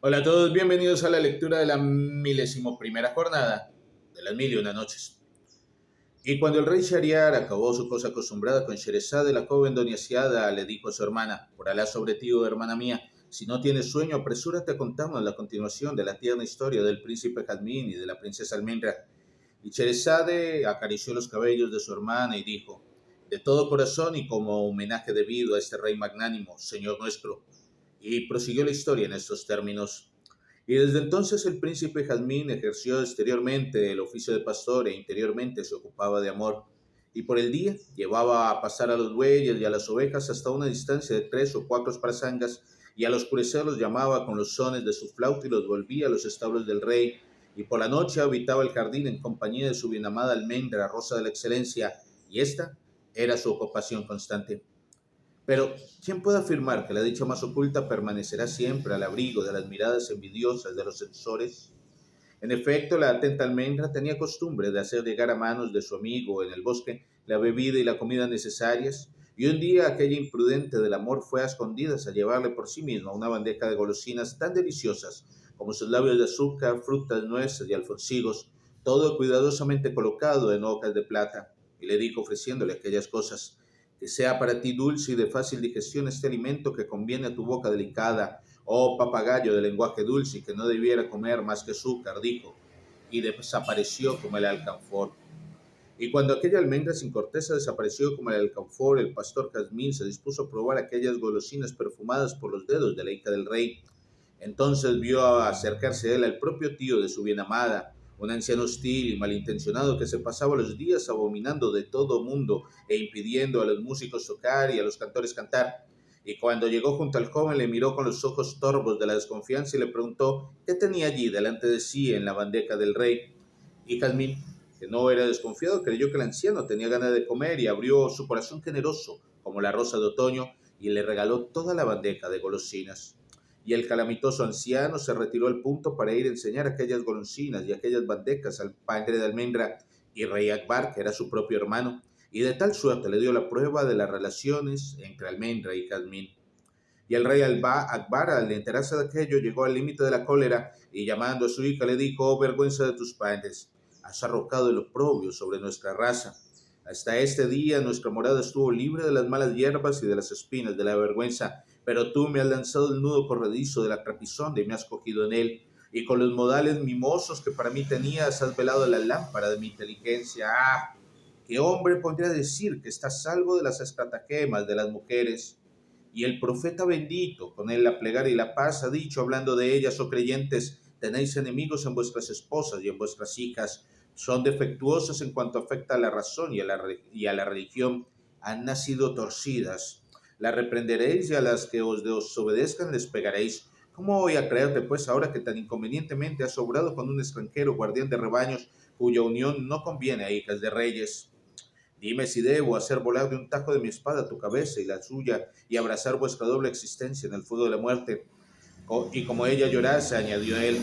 Hola a todos, bienvenidos a la lectura de la 11ª jornada de las 1001 noches. Y cuando el rey Shahriar acabó su cosa acostumbrada con Sherezade, la joven doña Siada le dijo a su hermana: Por Alá sobre ti, oh hermana mía, si no tienes sueño, apresúrate a contarnos la continuación de la tierna historia del príncipe Jazmín y de la princesa Almendra. Y Sherezade acarició los cabellos de su hermana y dijo: De todo corazón y como homenaje debido a este rey magnánimo, señor nuestro. Y prosiguió la historia en estos términos. Y desde entonces el príncipe Jazmín ejerció exteriormente el oficio de pastor e interiormente se ocupaba de amor. Y por el día llevaba a pasar a los bueyes y a las ovejas hasta una distancia de 3 o 4 prasangas, y al oscurecer los llamaba con los sones de su flauta y los volvía a los establos del rey. Y por la noche habitaba el jardín en compañía de su bienamada almendra, rosa de la excelencia, y esta era su ocupación constante. Pero, ¿quién puede afirmar que la dicha más oculta permanecerá siempre al abrigo de las miradas envidiosas de los censores? En efecto, la atenta almendra tenía costumbre de hacer llegar a manos de su amigo en el bosque la bebida y la comida necesarias, y un día aquella imprudente del amor fue a escondidas a llevarle por sí misma una bandeja de golosinas tan deliciosas como sus labios de azúcar, frutas, nueces y alfoncigos, todo cuidadosamente colocado en hojas de plata, y le dijo ofreciéndole aquellas cosas: Que sea para ti dulce y de fácil digestión este alimento que conviene a tu boca delicada, oh papagayo de lenguaje dulce, y que no debiera comer más que azúcar, dijo, y desapareció como el alcanfor. Y cuando aquella almendra sin corteza desapareció como el alcanfor, el pastor Jazmín se dispuso a probar aquellas golosinas perfumadas por los dedos de la hija del rey. Entonces vio acercarse a él al propio tío de su bien amada, un anciano hostil y malintencionado que se pasaba los días abominando de todo mundo e impidiendo a los músicos tocar y a los cantores cantar. Y cuando llegó junto al joven le miró con los ojos torvos de la desconfianza y le preguntó qué tenía allí delante de sí en la bandeja del rey. Y Jazmín, que no era desconfiado, creyó que el anciano tenía ganas de comer y abrió su corazón generoso como la rosa de otoño y le regaló toda la bandeja de golosinas. Y el calamitoso anciano se retiró al punto para ir a enseñar aquellas golosinas y aquellas bandejas al padre de almendra y rey Akbar, que era su propio hermano, y de tal suerte le dio la prueba de las relaciones entre almendra y Jazmín. Y el rey Akbar, al enterarse de aquello, llegó al límite de la cólera y llamando a su hija le dijo: Oh vergüenza de tus padres, has arrojado el oprobio sobre nuestra raza. Hasta este día nuestra morada estuvo libre de las malas hierbas y de las espinas de la vergüenza, pero tú me has lanzado el nudo corredizo de la trapisonda y me has cogido en él, y con los modales mimosos que para mí tenías has velado la lámpara de mi inteligencia. ¡Ah! ¿Qué hombre podría decir que estás salvo de las estratagemas de las mujeres? Y el profeta bendito, con él la plegaria y la paz, ha dicho, hablando de ellas: oh creyentes, tenéis enemigos en vuestras esposas y en vuestras hijas, son defectuosas en cuanto afecta a la razón y a la religión, han nacido torcidas. Las reprenderéis y a las que os desobedezcan les pegaréis. ¿Cómo voy a creerte, pues, ahora que tan inconvenientemente has obrado con un extranjero guardián de rebaños, cuya unión no conviene a hijas de reyes? Dime si debo hacer volar de un tajo de mi espada tu cabeza y la suya, y abrazar vuestra doble existencia en el fuego de la muerte. Y como ella llorase, añadió él: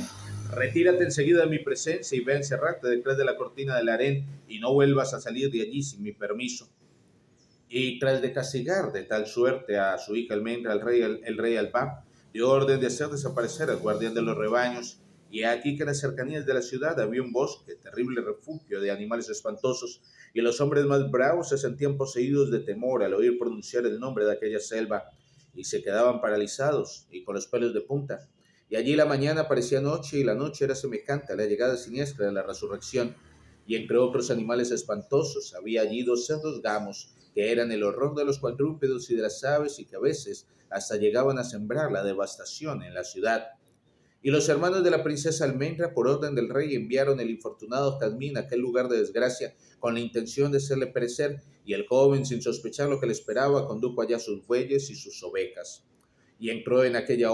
Retírate enseguida de mi presencia y ve a encerrarte detrás de la cortina del harén, y no vuelvas a salir de allí sin mi permiso. Y tras de castigar de tal suerte a su hija Almendra, el rey Alba dio orden de hacer desaparecer al guardián de los rebaños. Y aquí que en las cercanías de la ciudad había un bosque, terrible refugio de animales espantosos, y los hombres más bravos se sentían poseídos de temor al oír pronunciar el nombre de aquella selva, y se quedaban paralizados y con los pelos de punta. Y allí la mañana parecía noche y la noche era semejante a la llegada siniestra de la resurrección. Y entre otros animales espantosos había allí 2 cerdos gamos, que eran el horror de los cuadrúpedos y de las aves y que a veces hasta llegaban a sembrar la devastación en la ciudad. Y los hermanos de la princesa Almendra, por orden del rey, enviaron el infortunado Jazmín a aquel lugar de desgracia con la intención de hacerle perecer, y el joven, sin sospechar lo que le esperaba, condujo allá sus bueyes y sus ovejas. Y entró en aquella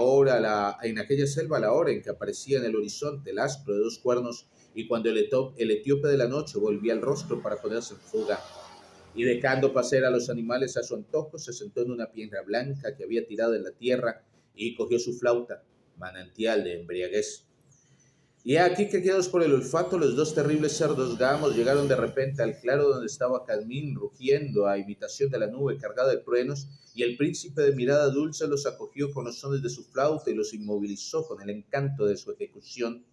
selva a la hora en que aparecía en el horizonte el astro de 2 cuernos, y cuando el etíope de la noche volvía el rostro para ponerse en fuga. Y dejando pasear a los animales a su antojo, se sentó en una piedra blanca que había tirado en la tierra y cogió su flauta, manantial de embriaguez. Y aquí que guiados por el olfato, los dos terribles cerdos gamos llegaron de repente al claro donde estaba Cadmín rugiendo a imitación de la nube cargada de truenos, y el príncipe de mirada dulce los acogió con los sones de su flauta y los inmovilizó con el encanto de su ejecución.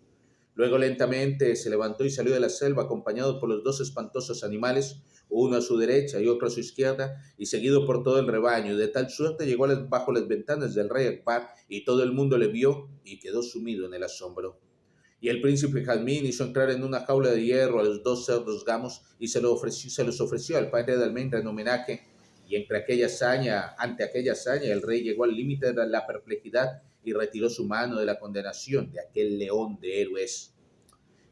Luego lentamente se levantó y salió de la selva acompañado por los dos espantosos animales, uno a su derecha y otro a su izquierda, y seguido por todo el rebaño, y de tal suerte llegó bajo las ventanas del rey Akbar, y todo el mundo le vio y quedó sumido en el asombro. Y el príncipe Jazmín hizo entrar en una jaula de hierro a los dos cerdos gamos y se los ofreció al padre de almendra en homenaje. Y ante aquella hazaña, el rey llegó al límite de la perplejidad y retiró su mano de la condenación de aquel león de héroes.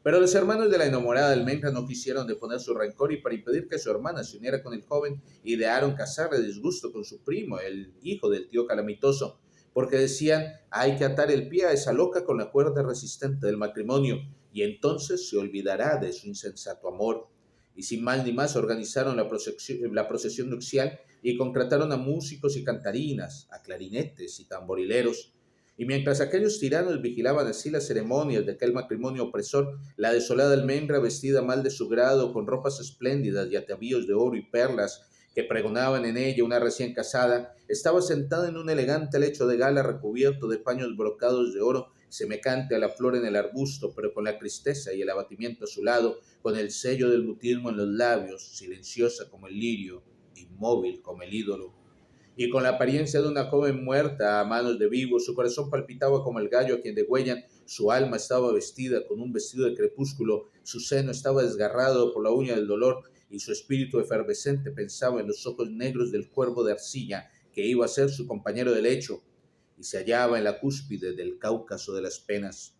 Pero los hermanos de la enamorada almendra no quisieron deponer su rencor, y para impedir que su hermana se uniera con el joven, idearon casarle de disgusto con su primo, el hijo del tío calamitoso, porque decían, hay que atar el pie a esa loca con la cuerda resistente del matrimonio, y entonces se olvidará de su insensato amor. Y sin mal ni más organizaron la procesión nupcial y contrataron a músicos y cantarinas, a clarinetes y tamborileros. Y mientras aquellos tiranos vigilaban así las ceremonias de aquel matrimonio opresor, la desolada almendra, vestida mal de su grado, con ropas espléndidas y atavíos de oro y perlas, que pregonaban en ella una recién casada, estaba sentada en un elegante lecho de gala recubierto de paños brocados de oro, semejante a la flor en el arbusto, pero con la tristeza y el abatimiento a su lado, con el sello del mutismo en los labios, silenciosa como el lirio, inmóvil como el ídolo. Y con la apariencia de una joven muerta a manos de vivos, su corazón palpitaba como el gallo a quien degüellan, su alma estaba vestida con un vestido de crepúsculo, su seno estaba desgarrado por la uña del dolor, y su espíritu efervescente pensaba en los ojos negros del cuervo de arcilla, que iba a ser su compañero de lecho, y se hallaba en la cúspide del Cáucaso de las penas.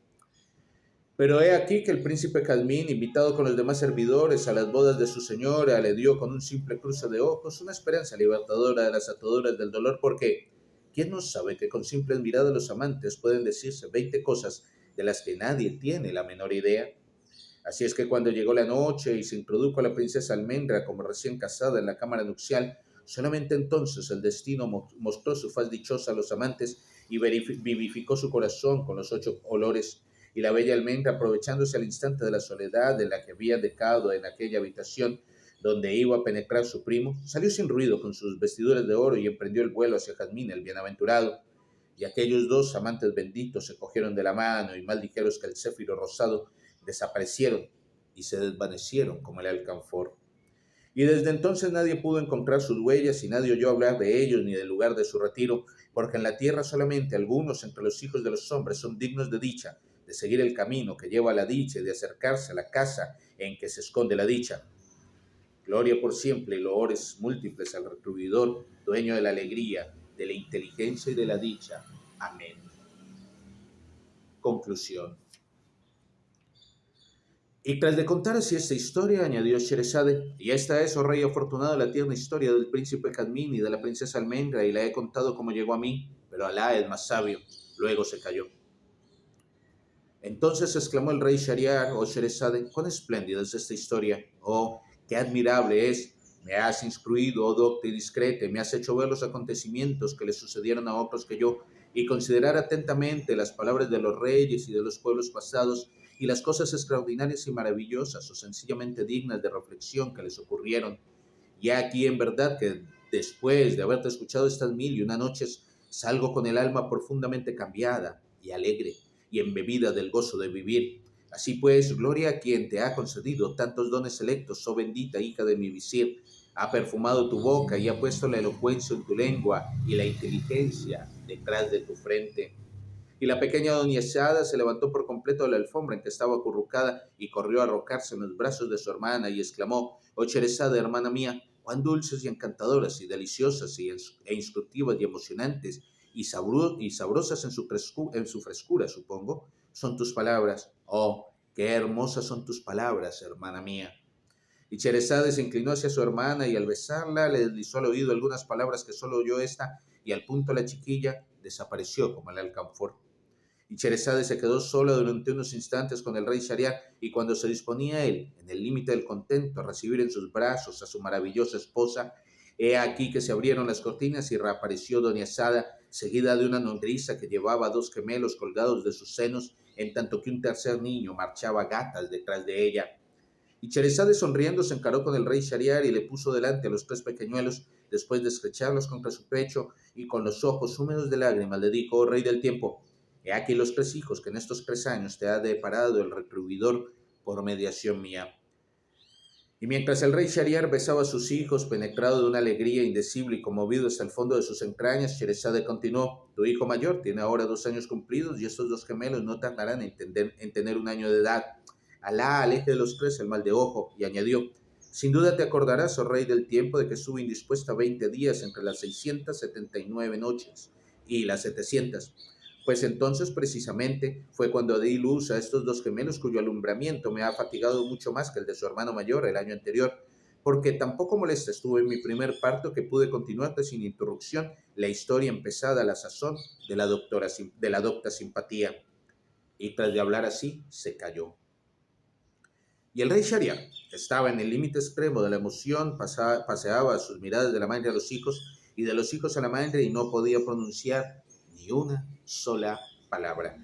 Pero he aquí que el príncipe Jazmín, invitado con los demás servidores a las bodas de su señora, le dio con un simple cruce de ojos una esperanza libertadora de las ataduras del dolor, porque ¿quién no sabe que con simples miradas los amantes pueden decirse 20 cosas de las que nadie tiene la menor idea? Así es que cuando llegó la noche y se introdujo a la princesa Almendra como recién casada en la cámara nupcial, solamente entonces el destino mostró su faz dichosa a los amantes y vivificó su corazón con los 8 olores. Y la bella Almendra, aprovechándose al instante de la soledad en la que había dejado en aquella habitación donde iba a penetrar su primo, salió sin ruido con sus vestiduras de oro y emprendió el vuelo hacia Jazmín el bienaventurado. Y aquellos dos amantes benditos se cogieron de la mano, y más ligeros que el céfiro rosado desaparecieron y se desvanecieron como el alcanfor. Y desde entonces nadie pudo encontrar sus huellas, y nadie oyó hablar de ellos ni del lugar de su retiro, porque en la tierra solamente algunos entre los hijos de los hombres son dignos de dicha, de seguir el camino que lleva a la dicha y de acercarse a la casa en que se esconde la dicha. Gloria por siempre y loores múltiples al retribuidor, dueño de la alegría, de la inteligencia y de la dicha. Amén. Conclusión. Y tras de contar así esta historia, añadió Sherezade, y esta es, oh rey afortunado, la tierna historia del príncipe Jazmín y de la princesa Almendra, y la he contado como llegó a mí, pero Alá es más sabio. Luego se calló. Entonces exclamó el rey Shahriar, oh Sherezade, cuán espléndida es esta historia, oh, qué admirable es. Me has instruido, oh docta y discreta, y me has hecho ver los acontecimientos que le sucedieron a otros que yo, y considerar atentamente las palabras de los reyes y de los pueblos pasados, y las cosas extraordinarias y maravillosas o sencillamente dignas de reflexión que les ocurrieron. Y aquí en verdad que después de haberte escuchado estas 1001 noches, salgo con el alma profundamente cambiada y alegre y embebida del gozo de vivir. Así pues, gloria a quien te ha concedido tantos dones selectos, oh bendita hija de mi visir, ha perfumado tu boca y ha puesto la elocuencia en tu lengua y la inteligencia detrás de tu frente. Y la pequeña doña Sada se levantó por completo de la alfombra en que estaba acurrucada y corrió a arrojarse en los brazos de su hermana y exclamó, oh Sherezada, hermana mía, cuán dulces y encantadoras y deliciosas e instructivas y emocionantes y sabrosas en su frescura, supongo, son tus palabras. Oh, qué hermosas son tus palabras, hermana mía. Y Sherezade se inclinó hacia su hermana y al besarla le deslizó al oído algunas palabras que solo oyó ésta, y al punto la chiquilla desapareció como el alcanfor. Y Sherezade se quedó sola durante unos instantes con el rey Shahriar, y cuando se disponía él, en el límite del contento, a recibir en sus brazos a su maravillosa esposa, he aquí que se abrieron las cortinas y reapareció doña Sada, seguida de una nodriza que llevaba 2 gemelos colgados de sus senos, en tanto que un tercer niño marchaba a gatas detrás de ella. Y Cheresade sonriendo se encaró con el rey Shahriar y le puso delante a los 3 pequeñuelos, después de estrecharlos contra su pecho y con los ojos húmedos de lágrimas le dijo: oh rey del tiempo, he aquí los 3 hijos que en estos 3 años te ha deparado el retribuidor por mediación mía. Y mientras el rey Shahriar besaba a sus hijos, penetrado de una alegría indecible y conmovido hasta el fondo de sus entrañas, Cheresade continuó: tu hijo mayor tiene ahora 2 años cumplidos y estos 2 gemelos no tardarán en tener 1 año de edad. Alá aleje de los 3 el mal de ojo. Y añadió: sin duda te acordarás, oh rey del tiempo, de que estuve indispuesta 20 días entre las 679 noches y las 700. Pues entonces precisamente fue cuando di luz a estos 2 gemelos cuyo alumbramiento me ha fatigado mucho más que el de su hermano mayor el año anterior, porque tampoco molesta estuve en mi primer parto que pude continuarte sin interrupción la historia empezada a la sazón de la docta Simpatía. Y tras de hablar así, se calló. Y el rey Shahriar, que estaba en el límite extremo de la emoción, paseaba sus miradas de la madre a los hijos y de los hijos a la madre y no podía pronunciar ni una sola palabra.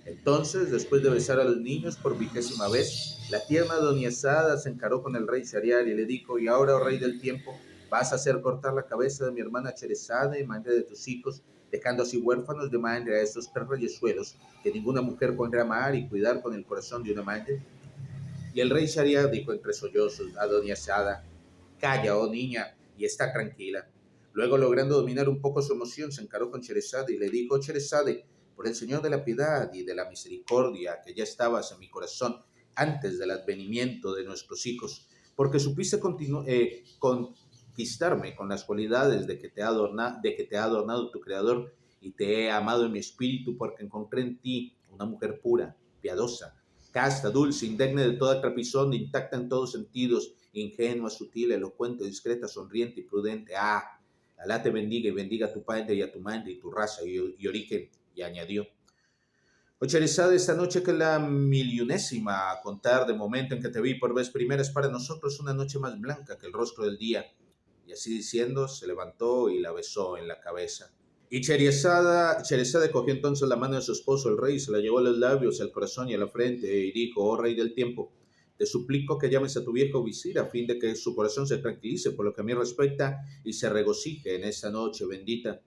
Entonces, después de besar a los niños por 20ª vez, la tierna doña Sada se encaró con el rey Shahriar y le dijo: y ahora, oh rey del tiempo, vas a hacer cortar la cabeza de mi hermana Cheresade, madre de tus hijos, dejando así huérfanos de madre a estos 3 reyezuelos que ninguna mujer podrá amar y cuidar con el corazón de una madre. Y el rey Shahriar dijo entre sollozos a doña Sada: calla, oh niña, y está tranquila. Luego, logrando dominar un poco su emoción, se encaró con Cheresade y le dijo: Cheresade, por el Señor de la piedad y de la misericordia que ya estabas en mi corazón antes del advenimiento de nuestros hijos, porque supiste conquistarme con las cualidades de que te ha adornado tu Creador, y te he amado en mi espíritu porque encontré en ti una mujer pura, piadosa, casta, dulce, indegne de toda trapizón, intacta en todos sentidos, ingenua, sutil, elocuente, discreta, sonriente y prudente. Alá te bendiga y bendiga a tu padre y a tu madre y tu raza y origen. Y añadió: oh Cheresade, esta noche que es la 1000ª a contar de momento en que te vi por vez primera, es para nosotros una noche más blanca que el rostro del día. Y así diciendo, se levantó y la besó en la cabeza. Y Cheresade cogió entonces la mano de su esposo, el rey, y se la llevó a los labios, al corazón y a la frente, y dijo: oh rey del tiempo, te suplico que llames a tu viejo visir a fin de que su corazón se tranquilice por lo que a mí respecta y se regocije en esa noche bendita.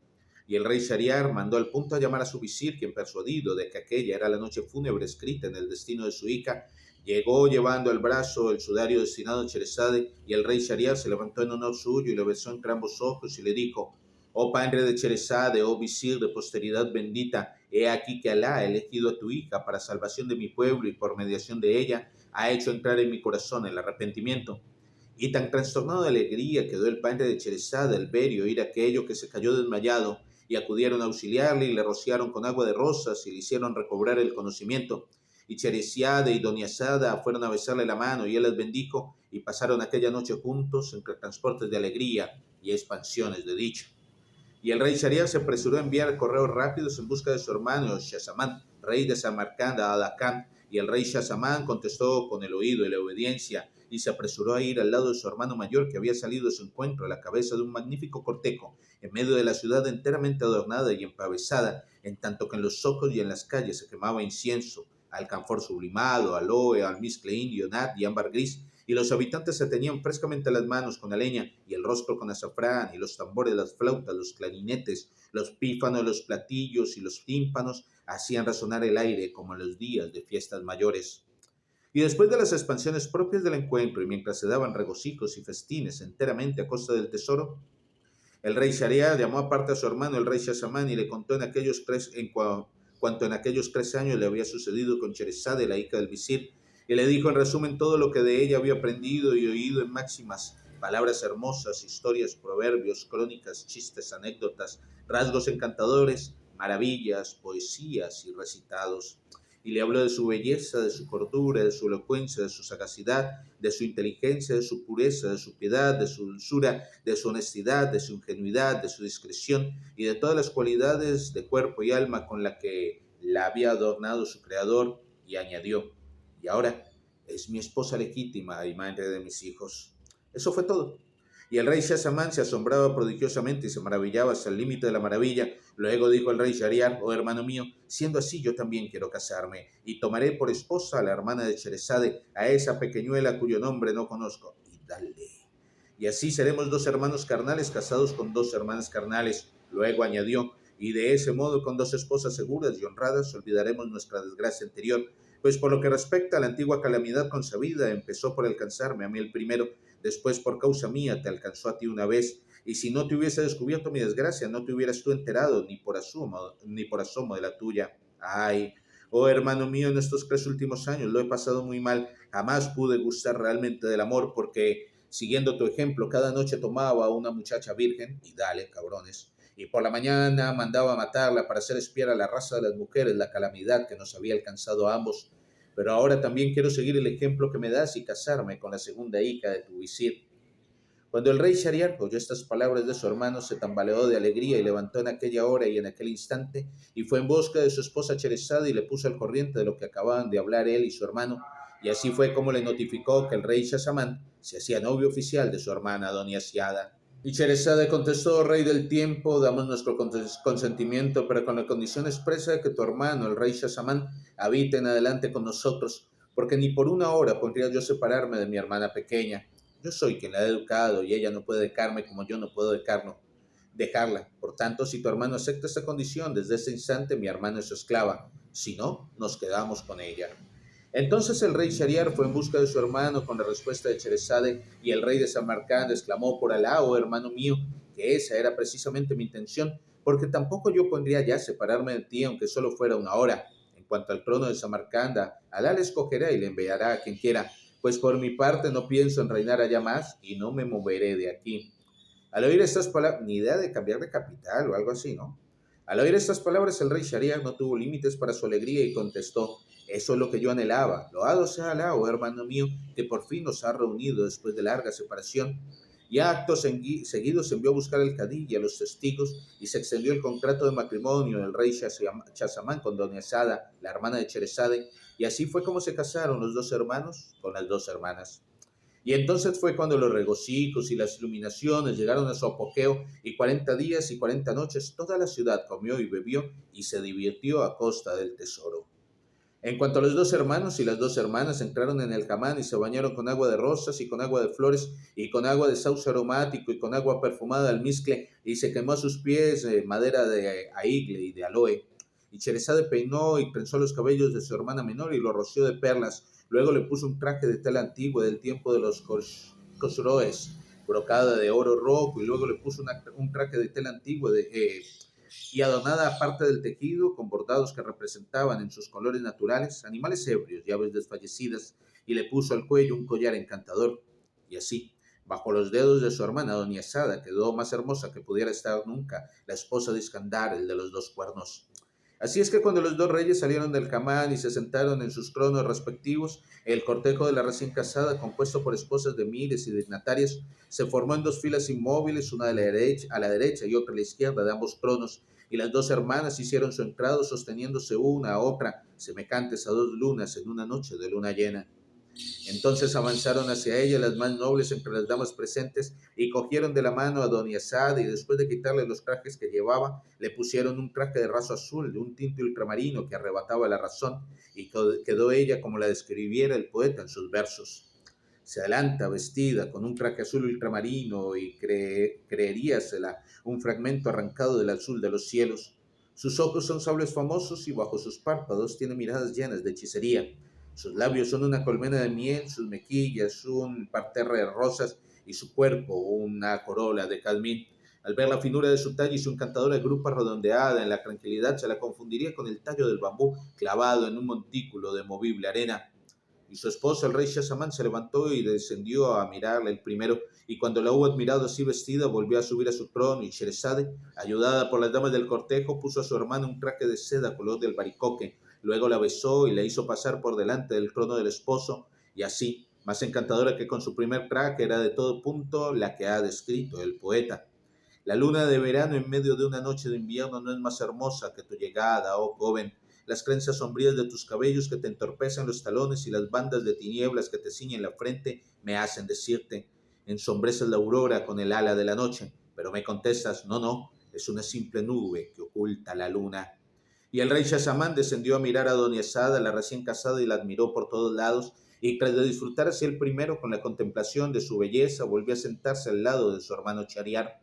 Y el rey Shahriar mandó al punto a llamar a su visir, quien, persuadido de que aquella era la noche fúnebre escrita en el destino de su hija, llegó llevando al brazo el sudario destinado a Cheresade, y el rey Shahriar se levantó en honor suyo y le besó entre ambos ojos y le dijo: oh padre de Cheresade, oh visir de posteridad bendita, he aquí que Alá ha elegido a tu hija para salvación de mi pueblo y por mediación de ella ha hecho entrar en mi corazón el arrepentimiento. Y tan trastornado de alegría quedó el padre de Cheresade al ver y oír aquello que se cayó desmayado, y acudieron a auxiliarle y le rociaron con agua de rosas y le hicieron recobrar el conocimiento. Y Cheresade y doña Sada fueron a besarle la mano y él les bendijo, y pasaron aquella noche juntos entre transportes de alegría y expansiones de dicha. Y el rey Shahriar se apresuró a enviar correos rápidos en busca de su hermano Shahsamán, rey de Samarcanda, a Adakán. Y el rey Shahsamán contestó con el oído y la obediencia, y se apresuró a ir al lado de su hermano mayor, que había salido de su encuentro a la cabeza de un magnífico cortejo, en medio de la ciudad enteramente adornada y empavesada, en tanto que en los zocos y en las calles se quemaba incienso, alcanfor sublimado, aloe, almizcle indio, nat y ámbar gris, y los habitantes se tenían frescamente las manos con la leña y el rostro con azafrán, y los tambores, las flautas, los clarinetes, los pífanos, los platillos y los tímpanos hacían resonar el aire como en los días de fiestas mayores. Y después de las expansiones propias del encuentro, y mientras se daban regocijos y festines enteramente a costa del tesoro, el rey Shahriar llamó aparte a su hermano el rey Shahsamán y le contó cuanto en aquellos 3 años le había sucedido con Cheresade, la hija del visir, y le dijo en resumen todo lo que de ella había aprendido y oído en máximas, palabras hermosas, historias, proverbios, crónicas, chistes, anécdotas, rasgos encantadores, maravillas, poesías y recitados. Y le habló de su belleza, de su cordura, de su elocuencia, de su sagacidad, de su inteligencia, de su pureza, de su piedad, de su dulzura, de su honestidad, de su ingenuidad, de su discreción y de todas las cualidades de cuerpo y alma con la que la había adornado su Creador, y añadió: y ahora es mi esposa legítima y madre de mis hijos. Eso fue todo. Y el rey Shazamán se asombraba prodigiosamente y se maravillaba hasta el límite de la maravilla. Luego dijo el rey Shahriar: oh hermano mío, siendo así yo también quiero casarme, y tomaré por esposa a la hermana de Sherezade, a esa pequeñuela cuyo nombre no conozco. Y dale. Y así seremos dos hermanos carnales casados con dos hermanas carnales. Luego añadió: y de ese modo, con dos esposas seguras y honradas, olvidaremos nuestra desgracia anterior. Pues por lo que respecta a la antigua calamidad concebida, empezó por alcanzarme a mí el primero, después por causa mía te alcanzó a ti una vez, y si no te hubiese descubierto mi desgracia, no te hubieras tú enterado ni por asomo de la tuya. Ay, oh hermano mío, en estos 3 últimos años lo he pasado muy mal, jamás pude gustar realmente del amor, porque, siguiendo tu ejemplo, cada noche tomaba a una muchacha virgen, y dale, cabrones, y por la mañana mandaba a matarla para hacer espiar a la raza de las mujeres la calamidad que nos había alcanzado a ambos. Pero ahora también quiero seguir el ejemplo que me das y casarme con la segunda hija de tu visir. Cuando el rey Shahriar oyó estas palabras de su hermano, se tambaleó de alegría y levantó en aquella hora y en aquel instante, y fue en busca de su esposa Sherezade y le puso al corriente de lo que acababan de hablar él y su hermano, y así fue como le notificó que el rey Shazamán se hacía novio oficial de su hermana Doña Siada. Y Sherezade contestó: rey del tiempo, damos nuestro consentimiento, pero con la condición expresa de que tu hermano, el rey Shazamán, habite en adelante con nosotros, porque ni por una hora podría yo separarme de mi hermana pequeña. Yo soy quien la ha educado y ella no puede dejarme como yo no puedo dejarla. Por tanto, si tu hermano acepta esta condición, desde ese instante mi hermano es su esclava. Si no, nos quedamos con ella. Entonces el rey Shahriar fue en busca de su hermano con la respuesta de Sherezade, y el rey de Samarcand exclamó: por Alá, oh hermano mío, que esa era precisamente mi intención, porque tampoco yo podría ya separarme de ti, aunque solo fuera una hora. En cuanto al trono de Samarcanda, Alá le escogerá y le enviará a quien quiera, pues por mi parte no pienso en reinar allá más y no me moveré de aquí. Al oír estas palabras, ni idea de cambiar de capital o algo así, ¿no? Al oír estas palabras, el rey Shahriar no tuvo límites para su alegría y contestó: eso es lo que yo anhelaba. Loado sea Alá, oh hermano mío, que por fin nos ha reunido después de larga separación. Y a actos seguidos envió a buscar al cadí y a los testigos, y se extendió el contrato de matrimonio del rey Shazamán con Doña Sada, la hermana de Sherezade, y así fue como se casaron los dos hermanos con las dos hermanas. Y entonces fue cuando los regocijos y las iluminaciones llegaron a su apogeo, y 40 días y 40 noches toda la ciudad comió y bebió y se divirtió a costa del tesoro. En cuanto a los dos hermanos y las dos hermanas, entraron en el hamán y se bañaron con agua de rosas y con agua de flores y con agua de sauce aromático y con agua perfumada de almizcle, y se quemó a sus pies madera de aigle y de aloe. Y Sherezade peinó y trenzó los cabellos de su hermana menor y lo roció de perlas. Luego le puso un traje de tela antigua del tiempo de los Khosroes, brocada de oro rojo, y luego le puso un traje de tela antigua y adornada aparte del tejido con bordados que representaban en sus colores naturales animales ebrios y aves desfallecidas, y le puso al cuello un collar encantador. Y así, bajo los dedos de su hermana Doña Sada, quedó más hermosa que pudiera estar nunca la esposa de Iskandar, el de los dos cuernos. Así es que cuando los dos reyes salieron del hamán y se sentaron en sus tronos respectivos, el cortejo de la recién casada, compuesto por esposas de miles y dignatarios, se formó en dos filas inmóviles, una a la derecha y otra a la izquierda de ambos tronos, y las dos hermanas hicieron su entrado sosteniéndose una a otra, semejantes a dos lunas en una noche de luna llena. Entonces avanzaron hacia ella las más nobles entre las damas presentes y cogieron de la mano a Doña Sada, y después de quitarle los trajes que llevaba, le pusieron un traje de raso azul de un tinte ultramarino que arrebataba la razón, y quedó ella como la describiera el poeta en sus versos. Se adelanta vestida con un traje azul ultramarino y creeríasela un fragmento arrancado del azul de los cielos. Sus ojos son sables famosos y bajo sus párpados tiene miradas llenas de hechicería. Sus labios son una colmena de miel, sus mejillas un parterre de rosas y su cuerpo una corola de jazmín. Al ver la finura de su talla y su encantadora grupa redondeada en la tranquilidad, se la confundiría con el tallo del bambú clavado en un montículo de movible arena. Y su esposo, el rey Shazamán, se levantó y descendió a mirarla el primero, y cuando la hubo admirado así vestida, volvió a subir a su trono, y Sherezade, ayudada por las damas del cortejo, puso a su hermana un traje de seda color del baricoque. Luego la besó y la hizo pasar por delante del trono del esposo, y así, más encantadora que con su primer traje, era de todo punto la que ha descrito el poeta. La luna de verano en medio de una noche de invierno no es más hermosa que tu llegada, oh joven. Las trenzas sombrías de tus cabellos que te entorpecen los talones y las bandas de tinieblas que te ciñen la frente me hacen decirte: Ensombreces la aurora con el ala de la noche, pero me contestas, no, no, es una simple nube que oculta la luna. Y el rey Shahzaman descendió a mirar a Doña Sada, la recién casada, y la admiró por todos lados, y tras de disfrutar así el primero con la contemplación de su belleza, volvió a sentarse al lado de su hermano Chariar.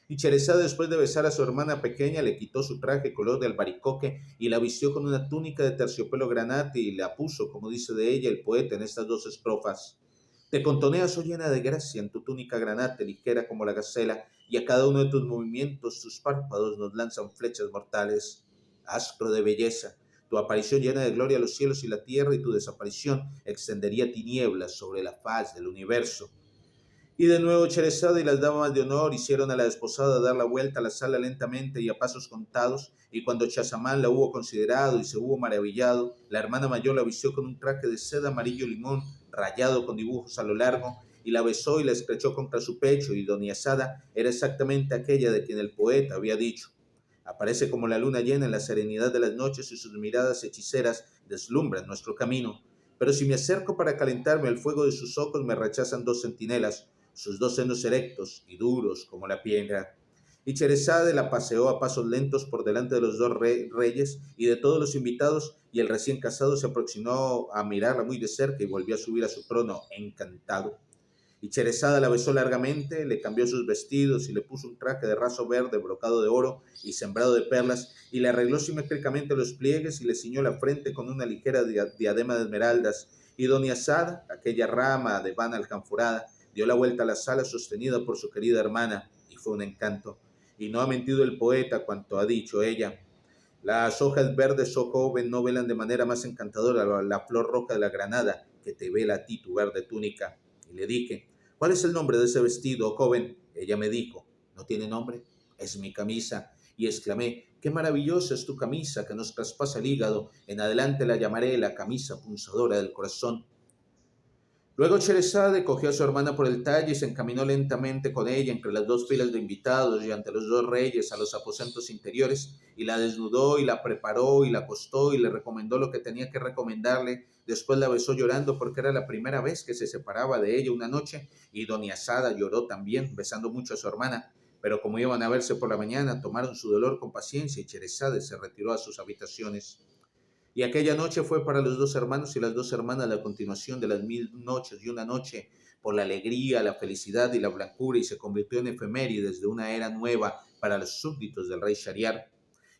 Y Cherezada, después de besar a su hermana pequeña, le quitó su traje color de albaricoque y la vistió con una túnica de terciopelo granate y la puso, como dice de ella el poeta en estas dos estrofas. Te contoneas, oh llena de gracia, en tu túnica granate, ligera como la gacela, y a cada uno de tus movimientos tus párpados nos lanzan flechas mortales. Astro de belleza, tu aparición llena de gloria a los cielos y la tierra, y tu desaparición extendería tinieblas sobre la faz del universo. Y de nuevo Cherezada y las damas de honor hicieron a la desposada dar la vuelta a la sala lentamente y a pasos contados, y cuando Chazamán la hubo considerado y se hubo maravillado, la hermana mayor la vistió con un traje de seda amarillo limón, rayado con dibujos a lo largo, y la besó y la estrechó contra su pecho, y Doña Sada era exactamente aquella de quien el poeta había dicho. Aparece como la luna llena en la serenidad de las noches y sus miradas hechiceras deslumbran nuestro camino. Pero si me acerco para calentarme al fuego de sus ojos, me rechazan dos centinelas, sus dos senos erectos y duros como la piedra. Y Cherezade la paseó a pasos lentos por delante de los dos reyes y de todos los invitados, y el recién casado se aproximó a mirarla muy de cerca y volvió a subir a su trono encantado. Y Cherezada la besó largamente, le cambió sus vestidos y le puso un traje de raso verde brocado de oro y sembrado de perlas, y le arregló simétricamente los pliegues y le ciñó la frente con una ligera diadema de esmeraldas. Y Doña Sada, aquella rama de vana alcanforada, dio la vuelta a la sala sostenida por su querida hermana, y fue un encanto. Y no ha mentido el poeta cuanto ha dicho ella. Las hojas verdes, oh joven, no velan de manera más encantadora la flor roja de la granada que te vela a ti tu verde túnica. Y le dije, ¿cuál es el nombre de ese vestido, oh joven? Ella me dijo, ¿no tiene nombre? Es mi camisa. Y exclamé, qué maravillosa es tu camisa que nos traspasa el hígado. En adelante la llamaré la camisa punzadora del corazón. Luego Cherezade cogió a su hermana por el talle y se encaminó lentamente con ella entre las dos filas de invitados y ante los dos reyes a los aposentos interiores, y la desnudó y la preparó y la acostó y le recomendó lo que tenía que recomendarle. Después la besó llorando porque era la primera vez que se separaba de ella una noche, y Doña Sada lloró también, besando mucho a su hermana. Pero como iban a verse por la mañana, tomaron su dolor con paciencia y Cherezade se retiró a sus habitaciones. Y aquella noche fue para los dos hermanos y las dos hermanas la continuación de las 1000 noches y una noche, por la alegría, la felicidad y la blancura, y se convirtió en efemérides de una era nueva para los súbditos del rey Shariar.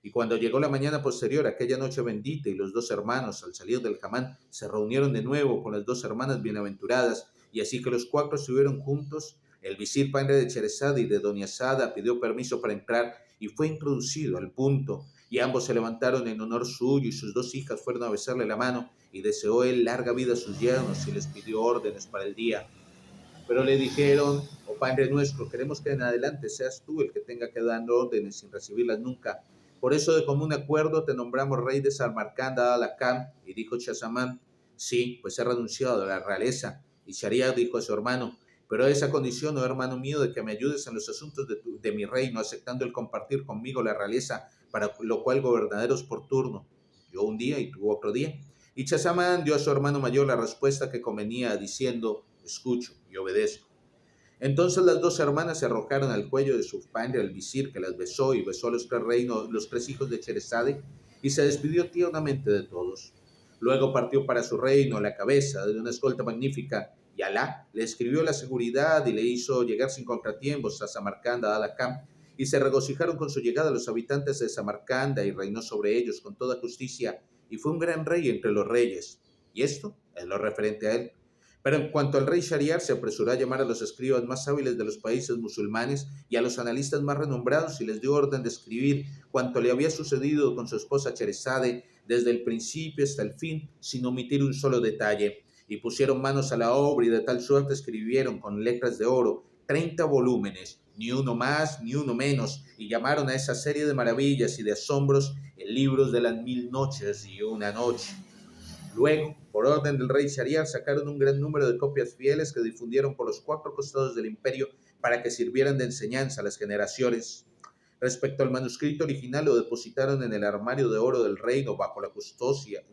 Y cuando llegó la mañana posterior, aquella noche bendita, y los dos hermanos, al salir del Hamán, se reunieron de nuevo con las dos hermanas bienaventuradas, y así que los cuatro estuvieron juntos, el visir padre de Cherezada y de Doña Sada pidió permiso para entrar, y fue introducido al punto, y ambos se levantaron en honor suyo, y sus dos hijas fueron a besarle la mano, y deseó él larga vida a sus yernos, y les pidió órdenes para el día. Pero le dijeron, oh Padre nuestro, queremos que en adelante seas tú el que tenga que dar órdenes sin recibirlas nunca. Por eso de común acuerdo te nombramos rey de Samarcanda al-Hakam. Y dijo Chazamán, sí, pues he renunciado a la realeza. Y Shariar dijo a su hermano, pero a esa condición, oh hermano mío, de que me ayudes en los asuntos de mi reino, aceptando el compartir conmigo la realeza, para lo cual gobernaderos por turno, yo un día y tú otro día. Y Chazamán dio a su hermano mayor la respuesta que convenía, diciendo, escucho y obedezco. Entonces las dos hermanas se arrojaron al cuello de su padre, el visir, que las besó, y besó a los tres hijos de Cherezade, y se despidió tiernamente de todos. Luego partió para su reino a la cabeza de una escolta magnífica, y Alá le escribió la seguridad y le hizo llegar sin contratiempos a Samarcanda al-Hakam, y se regocijaron con su llegada los habitantes de Samarcanda, y reinó sobre ellos con toda justicia, y fue un gran rey entre los reyes. Y esto es lo referente a él. Pero en cuanto al rey Shariar, se apresuró a llamar a los escribas más hábiles de los países musulmanes y a los analistas más renombrados, y les dio orden de escribir cuanto le había sucedido con su esposa Cherezade desde el principio hasta el fin, sin omitir un solo detalle. Y pusieron manos a la obra, y de tal suerte escribieron con letras de oro 30 volúmenes, ni uno más ni uno menos, y llamaron a esa serie de maravillas y de asombros el libro de las 1000 noches y una noche. Luego, por orden del rey Shariar, sacaron un gran número de copias fieles que difundieron por los cuatro costados del imperio para que sirvieran de enseñanza a las generaciones. Respecto al manuscrito original, lo depositaron en el armario de oro del reino bajo la custodia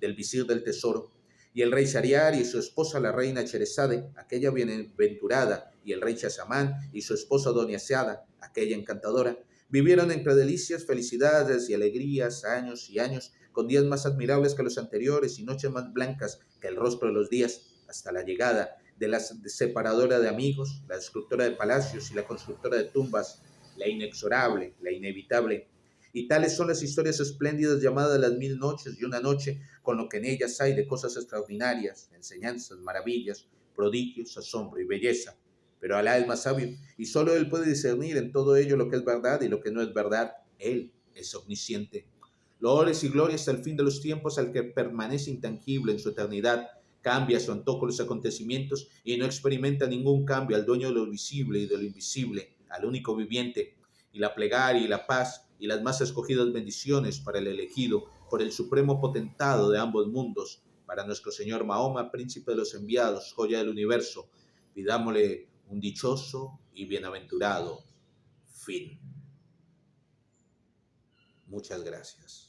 del visir del tesoro. Y el rey Shariar y su esposa la reina Cheresade, aquella bienaventurada, y el rey Chazamán y su esposa Doña Seada, aquella encantadora, vivieron entre delicias, felicidades y alegrías años y años, con días más admirables que los anteriores y noches más blancas que el rostro de los días, hasta la llegada de la separadora de amigos, la destructora de palacios y la constructora de tumbas, la inexorable, la inevitable. Y tales son las historias espléndidas llamadas las 1000 noches y una noche, con lo que en ellas hay de cosas extraordinarias, enseñanzas, maravillas, prodigios, asombro y belleza. Pero Alá es más sabio, y solo Él puede discernir en todo ello lo que es verdad y lo que no es verdad. Él es omnisciente. Loores y gloria hasta el fin de los tiempos al que permanece intangible en su eternidad, cambia a su antojo los acontecimientos y no experimenta ningún cambio, al dueño de lo visible y de lo invisible, al único viviente. Y la plegaria y la paz y las más escogidas bendiciones para el elegido por el supremo potentado de ambos mundos, para nuestro Señor Mahoma, príncipe de los enviados, joya del universo. Pidámosle un dichoso y bienaventurado fin. Muchas gracias.